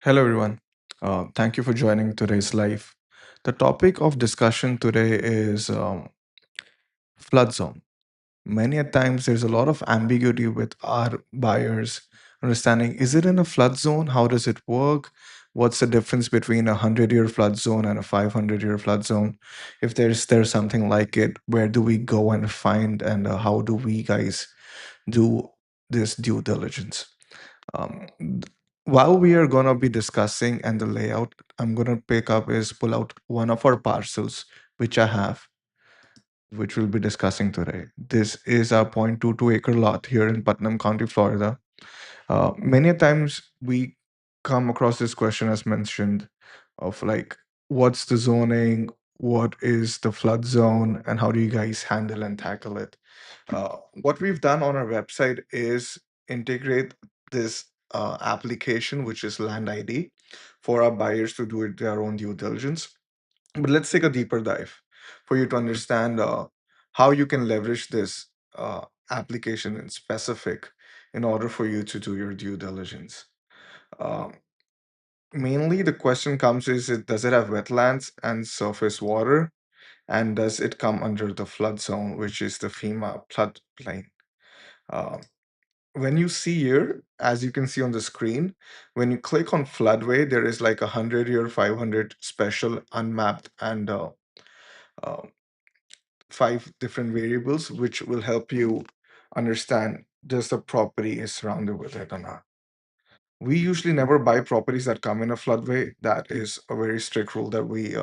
Hello, everyone. Thank you for joining today's live. The topic of discussion today is flood zone. Many a times there's a lot of ambiguity with our buyers understanding, is it in a flood zone? How does it work? What's the difference between a 100-year flood zone and a 500-year flood zone? If there's something like it, where do we go and find, and how do we guys do this due diligence? Th- while we are gonna be discussing and the layout, I'm gonna pull out one of our parcels which I have, which we'll be discussing today. This is a 0.22 acre lot here in Putnam County, Florida. Many a times we come across this question as mentioned of like, what's the zoning, what is the flood zone, and how do you guys handle and tackle it? What we've done on our website is integrate this application, which is Land ID, for our buyers to do it their own due diligence. But let's take a deeper dive for you to understand how you can leverage this application in specific in order for you to do your due diligence. Um, Mainly, the question comes is it does it have wetlands and surface water, and does it come under the flood zone, which is the FEMA floodplain? Uh, when you see here, as you can see on the screen, when you click on floodway, there is like 100-year, 500 special unmapped and uh, five different variables, which will help you understand does the property is surrounded with it or not. We usually never buy properties that come in a floodway. That is a very strict rule that we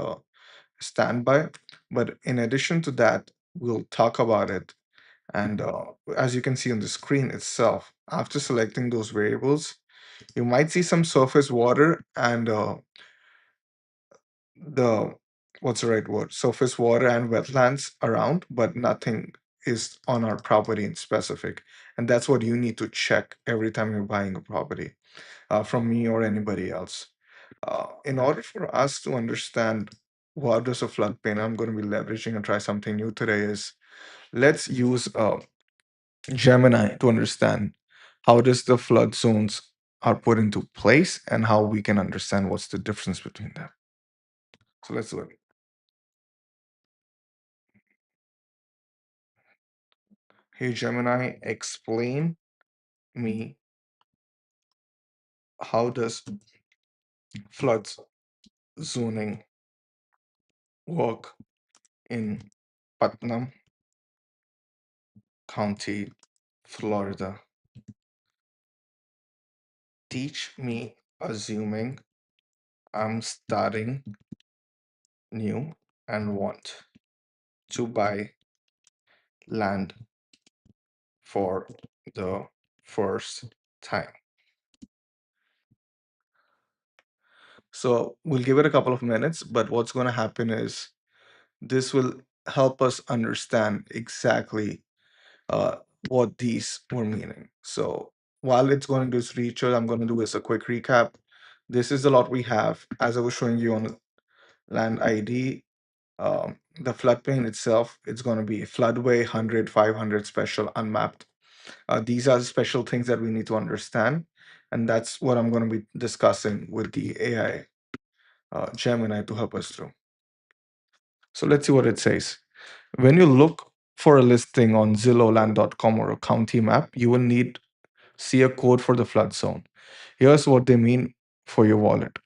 stand by. But in addition to that, we'll talk about it. And as you can see on the screen itself, after selecting those variables, you might see some surface water and the what's the right word? Surface water and wetlands around, but nothing is on our property in specific. And that's what you need to check every time you're buying a property from me or anybody else. In order for us to understand what is a floodplain, I'm going to be leveraging and try something new today. Is let's use Gemini to understand how does the flood zones are put into place and how we can understand what's the difference between them. So let's do it. Hey Gemini, explain me how does flood zoning work in Putnam County, Florida. Teach me assuming I'm starting new and want to buy land for the first time. So we'll give it a couple of minutes, but what's going to happen is this will help us understand exactly uh, what these were meaning. So while it's going to do its research, I'm going to do is a quick recap. This is the lot we have. As I was showing you on land ID, the floodplain itself, it's going to be floodway 100, 500 special unmapped. These are the special things that we need to understand. And that's what I'm going to be discussing with the AI Gemini to help us through. So let's see what it says. When you look for a listing on zillowland.com or a county map, you will need see a code for the flood zone. Here's what they mean for your wallet.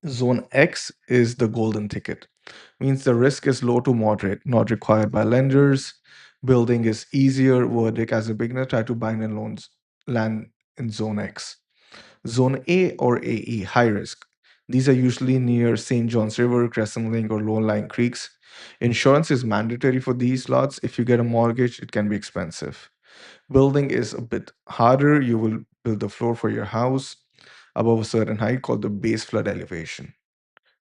Zone X is the golden ticket, means the risk is low to moderate, not required by lenders. Building is easier. Verdict as a beginner, try to buy in loans land in Zone X. Zone A or AE, high risk. These are usually near St. John's River, Crescent Lake, or low-lying creeks. Insurance is mandatory for these lots. If you get a mortgage, it can be expensive. Building is a bit harder. You will build the floor for your house above a certain height called the base flood elevation.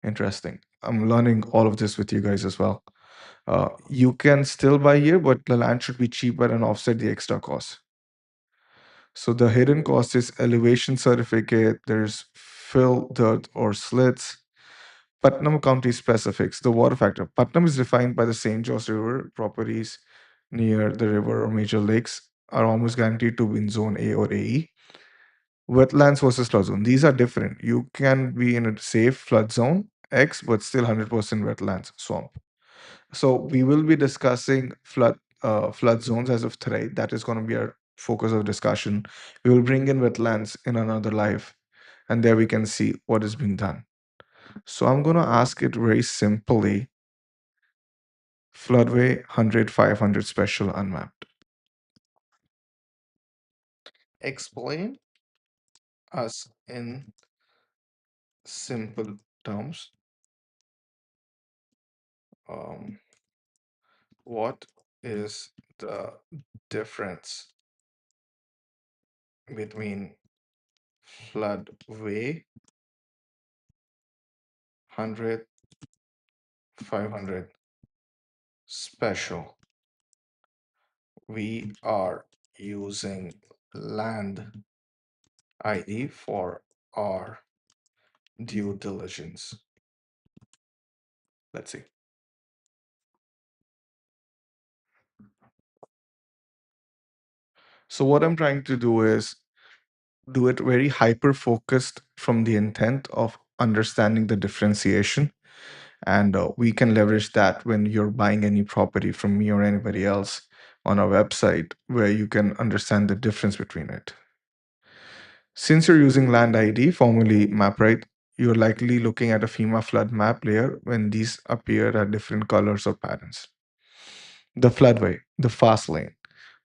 Interesting. I'm learning all of this with you guys as well. You can still buy here, but the land should be cheaper and offset the extra cost. So the hidden cost is elevation certificate, there's fill, dirt, or slits. Putnam County specifics, the water factor. Putnam is defined by the St. George River. Properties near the river or major lakes are almost guaranteed to be in zone A or AE. Wetlands versus flood zone. These are different. You can be in a safe flood zone X, but still 100% wetlands, swamp. So we will be discussing flood zones as of today. That is going to be our focus of discussion. We will bring in wetlands in another live, and there we can see what is being done. So I'm going to ask it very simply: floodway 100, 500 special unmapped. Explain us in simple terms um, what is the difference between floodway 100, 500 special. We are using land ID for our due diligence. Let's see. So what I'm trying to do is do it very hyper focused from the intent of understanding the differentiation. And we can leverage that when you're buying any property from me or anybody else on our website, where you can understand the difference between it. Since you're using land ID, formerly MapRight, you're likely looking at a FEMA flood map layer when these appear at different colors or patterns. The floodway, the fast lane.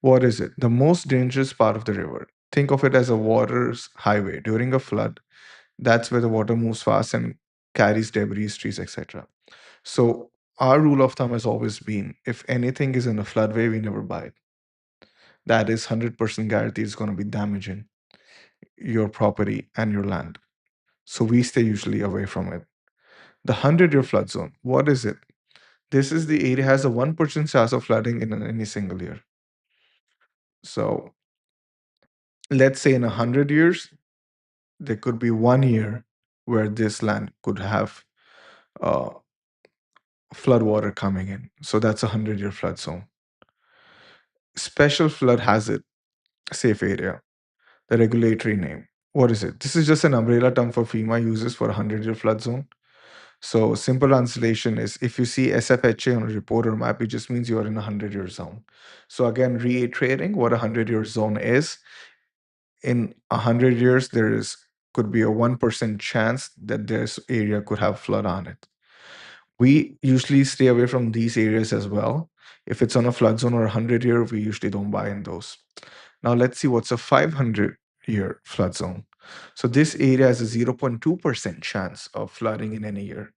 What is it? The most dangerous part of the river. Think of it as a water's highway. During a flood, that's where the water moves fast and carries debris, trees, etc. So our rule of thumb has always been if anything is in a floodway, we never buy it. That is 100% guaranteed it's going to be damaging your property and your land. So we stay usually away from it. The 100-year flood zone, what is it? This is the area has a 1% chance of flooding in any single year. So let's say in 100 years, there could be 1 year where this land could have uh, flood water coming in. So that's a 100-year flood zone. Special flood hazard, safe area, the regulatory name. What is it? This is just an umbrella term for FEMA uses for a 100-year flood zone. So simple translation is if you see SFHA on a report or map, it just means you are in a 100-year zone. So again, reiterating what a 100-year zone is, in 100 years, there is could be a 1% chance that this area could have flood on it. We usually stay away from these areas as well. If it's on a flood zone or a 100-year, we usually don't buy in those. Now let's see what's a 500-year flood zone. So this area has a 0.2% chance of flooding in any year.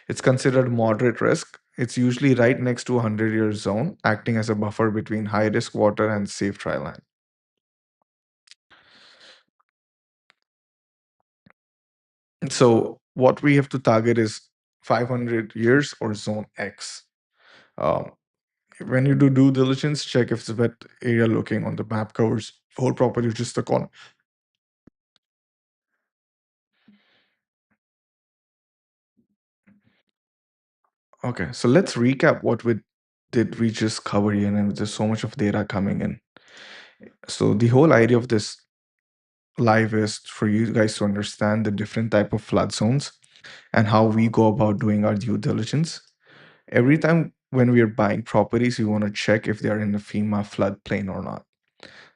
It's considered moderate risk. It's usually right next to a 100-year zone, acting as a buffer between high risk water and safe dry land. So what we have to target is 500 years or zone X. Um, when you do due diligence, check if the wet area looking on the map covers whole property, just the corner. Okay, so let's recap what we did we just cover here, and there's so much of data coming in. So the whole idea of this live is for you guys to understand the different type of flood zones and how we go about doing our due diligence. Every time when we are buying properties, we want to check if they are in the FEMA floodplain or not.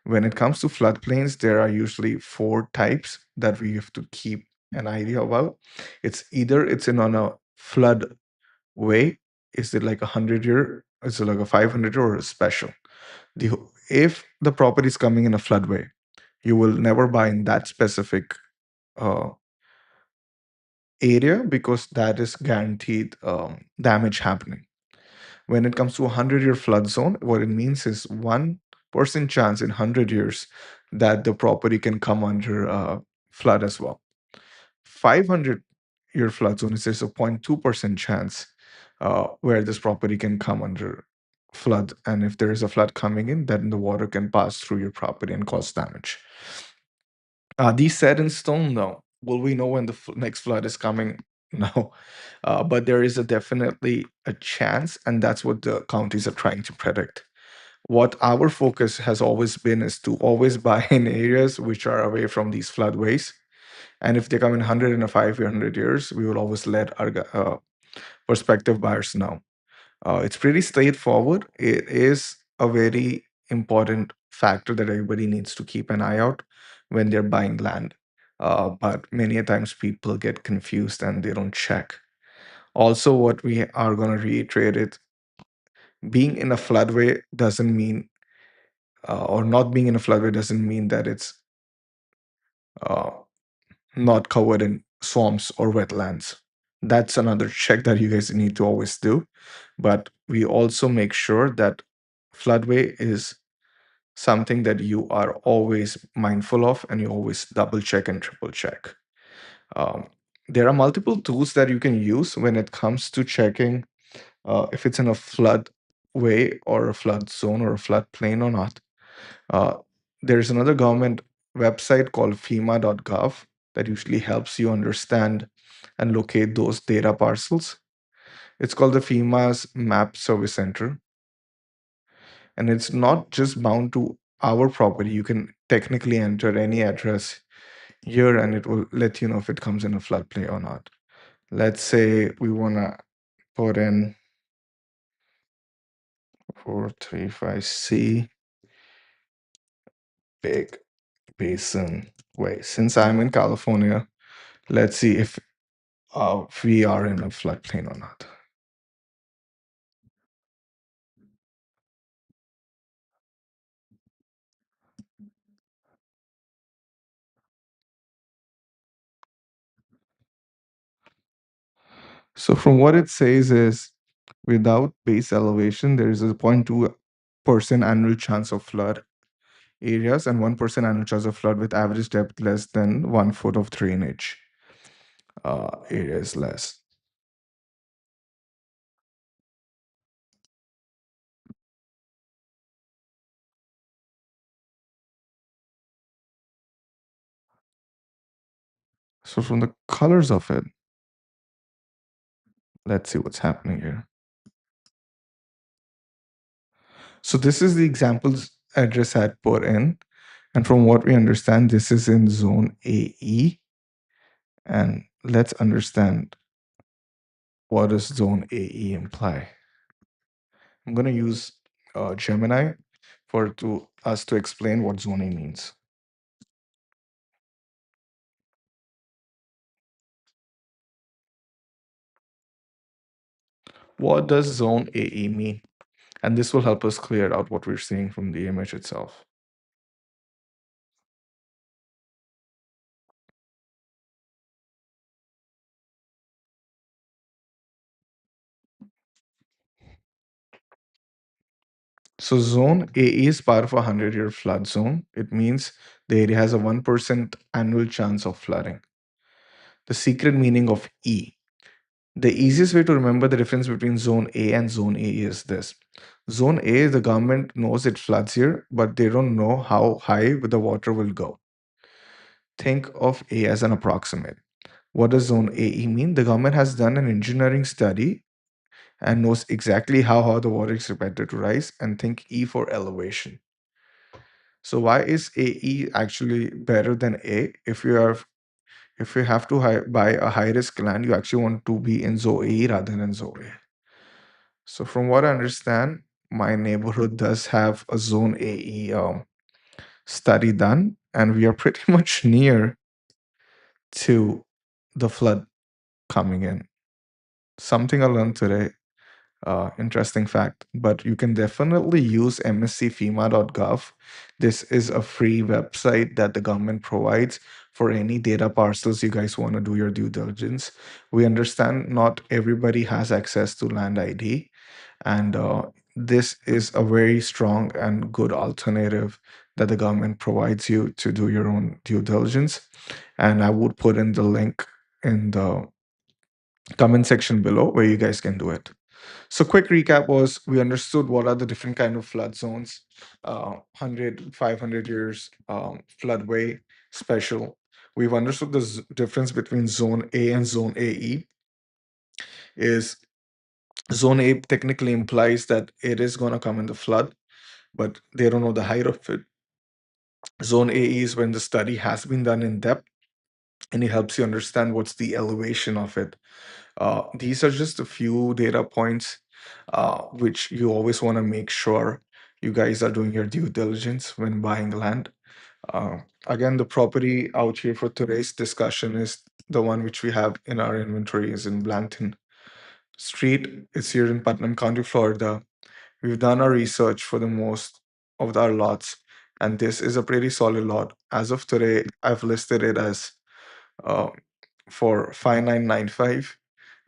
When it comes to floodplains, there are usually four types that we have to keep an idea about. It's either it's in on a flood way, is it like a 100-year, is it like a 500 or a special? If the property is coming in a floodway, you will never buy in that specific uh, area because that is guaranteed damage happening. When it comes to a 100-year flood zone, what it means is 1% chance in 100 years that the property can come under flood as well. 500-year flood zone is there's a 0.2% chance where this property can come under flood. And if there is a flood coming in, then the water can pass through your property and cause damage. These set in stone, though. Will we know when the next flood is coming? No. But there is definitely a chance, and that's what the counties are trying to predict. What our focus has always been is to always buy in areas which are away from these floodways. And if they come in 100 in a 5 year, 100 years, we will always let our prospective buyers know. It's pretty straightforward. It is a very important factor that everybody needs to keep an eye out when they're buying land. But many a times people get confused and they don't check. Also, what we are going to reiterate is being in a floodway doesn't mean, or not being in a floodway doesn't mean that it's uh, not covered in swamps or wetlands. That's another check that you guys need to always do. But we also make sure that floodway is something that you are always mindful of and you always double check and triple check. Um, there are multiple tools that you can use when it comes to checking if it's in a flood way or a flood zone or a flood plain or not. Uh, there's another government website called FEMA.gov that usually helps you understand and locate those data parcels. It's called the FEMA's Map Service Center. And it's not just bound to our property. You can technically enter any address here and it will let you know if it comes in a floodplain or not. Let's say we want to put in 435C Big Basin Way. Since I'm in California, let's see if we are in a floodplain or not. So from what it says is without base elevation, there is a 0.2% annual chance of flood areas and 1% annual chance of flood with average depth less than 1 foot of drainage. Area is less. So from the colors of it, let's see what's happening here. So this is the examples address I had put in. And from what we understand, this is in zone AE. And let's understand what does zone AE imply. I'm going to use Gemini for to us to explain what zone A means. What does zone AE mean? And this will help us clear out what we're seeing from the image itself. So zone AE is part of a 100-year flood zone. It means the area has a 1% annual chance of flooding. The secret meaning of E. The easiest way to remember the difference between zone A and zone AE is this. Zone A, the government knows it floods here, but they don't know how high the water will go. Think of A as an approximate. What does zone AE mean? The government has done an engineering study and knows exactly how high the water is expected to rise, and think E for elevation. So why is AE actually better than A? If you have to buy a high risk land, you actually want to be in zone AE rather than zone A. So from what I understand, my neighborhood does have a zone AE study done, and we are pretty much near to the flood coming in. Something I learned today. Interesting fact, but you can definitely use mscfema.gov. This is a free website that the government provides for any data parcels you guys want to do your due diligence. We understand not everybody has access to land ID, and this is a very strong and good alternative that the government provides you to do your own due diligence. And I would put in the link in the comment section below where you guys can do it. So quick recap was we understood what are the different kind of flood zones, 100, 500 years, floodway, special. We've understood the difference between zone A and zone AE is zone A technically implies that it is going to come in the flood. but they don't know the height of it. Zone AE is when the study has been done in depth and it helps you understand what's the elevation of it. These are just a few data points which you always want to make sure you guys are doing your due diligence when buying land. Uh, Again, the property out here for today's discussion is the one which we have in our inventory is in Blanton Street. It's here in Putnam County, Florida. We've done our research for the most of our lots, and this is a pretty solid lot. As of today, I've listed it as uh, for 5995.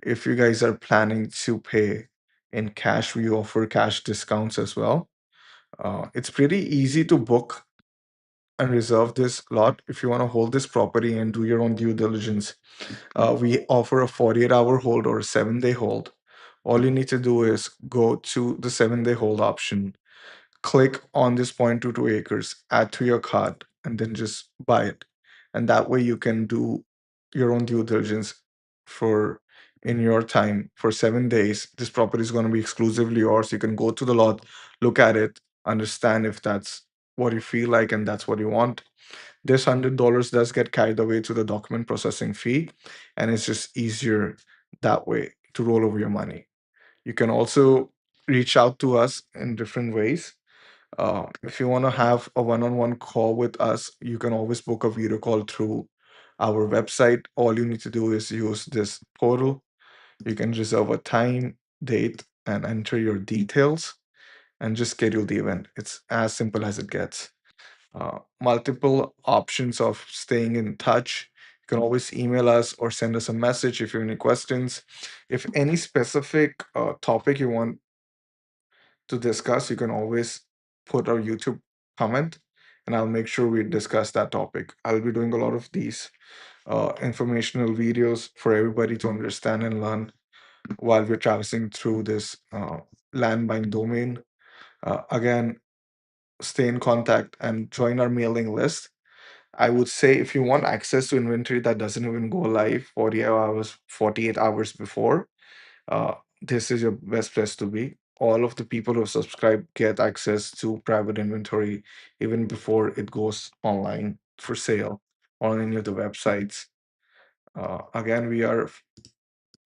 If you guys are planning to pay in cash, we offer cash discounts as well. It's pretty easy to book and reserve this lot if you want to hold this property and do your own due diligence. We offer a 48-hour hold or a 7-day hold. All you need to do is go to the 7-day hold option, click on this 0.22 acres, add to your cart, and then just buy it. And that way you can do your own due diligence for in your time for 7 days. This property is going to be exclusively yours. You can go to the lot, look at it, understand if that's what you feel like and that's what you want. This $100 does get carried away to the document processing fee, and it's just easier that way to roll over your money. You can also reach out to us in different ways. If you want to have a one-on-one call with us, you can always book a video call through our website. All you need to do is use this portal. You can reserve a time, date, and enter your details and just schedule the event. It's as simple as it gets. Multiple options of staying in touch. You can always email us or send us a message if you have any questions. If any specific topic you want to discuss, you can always put our YouTube comment and I'll make sure we discuss that topic. I'll be doing a lot of these informational videos for everybody to understand and learn while we're traversing through this land buying domain. Again, stay in contact and join our mailing list. I would say if you want access to inventory that doesn't even go live 48 hours before, uh, this is your best place to be. All of the people who subscribe get access to private inventory even before it goes online for sale on any of the websites. Again, we are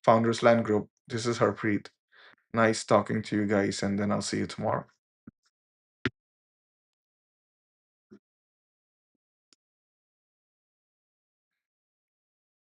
Founders Land Group. This is Harpreet. Nice talking to you guys, and then I'll see you tomorrow.